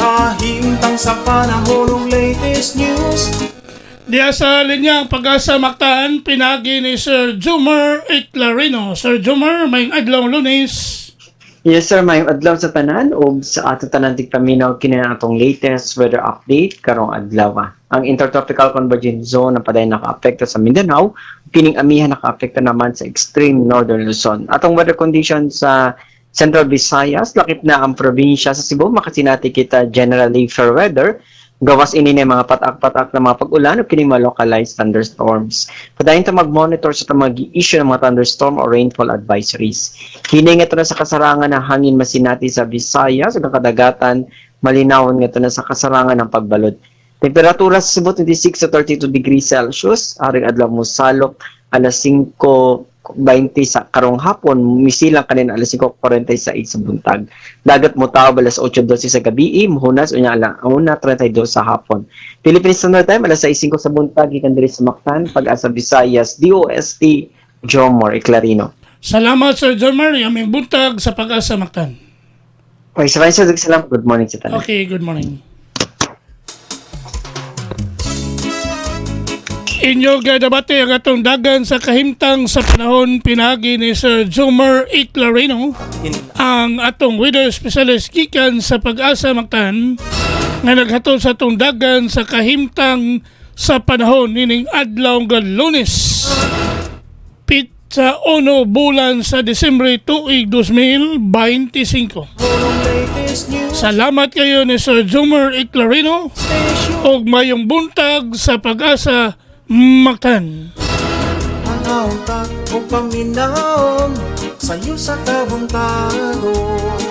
kahimtang sa panahon ng latest news. Diya sa linyang Pag-asa Mactan, pinagi ni Sir Jomar Eclarino. Sir Jomar, may adlaw Lunes. Yes sir, may adlaw sa tanan o sa ato tanan tigpaminaw kini atong latest weather update karong adlaw. Ang Intertropical Convergence Zone na paday nakaapekto sa Mindanao, kining amihan nakaapekto naman sa extreme northern Luzon. Atong weather conditions sa Central Visayas, lakip na ang probinsya sa Cebu, makasinati kita generally fair weather. Gawas ini na mga patak-patak na mga pag-ulan o kini mga localized thunderstorms. Padayon ta mag-monitor sa mag-issue ng mga thunderstorm or rainfall advisories. Kini nga na sa kasarangan ng hangin masinati sa Visayas, sa kadagatan, malinawon nga na sa kasarangan ng pagbalod. Temperatura sa Cebu 26 to 32 degrees Celsius, aring adlaw mo salok alas 5:20 sa karong hapon, misilang kanin alas 5:46 sa buntag. Dagat mo tao alas 8:12 sa gabi, muhunas unya ala 1:32 sa hapon. Philippine Standard Time alas 6:05 sa buntag gikan diri sa Mactan, Pag-asa Visayas, DOST Jomar Eclarino. Salamat Sir Jomar, aming buntag sa Pag-asa Mactan. Okay, salamat. Good morning sa tanan. Okay, good morning. Inyo gadabate ang atong dagan sa kahimtang sa panahon, pinagi ni Sir Jomar Eclarino, ang atong weather specialist gikan sa Pag-asa Mactan, nga naghatod sa atong dagan sa kahimtang sa panahon nining adlaw nga Lunes, sa 1 bulan sa Disyembre tuig 2025. Salamat kayo ni Sir Jomar Eclarino og mayong buntag sa Pag-asa Mactan. Panautat o paminaw sa'yo sa kabuntagon.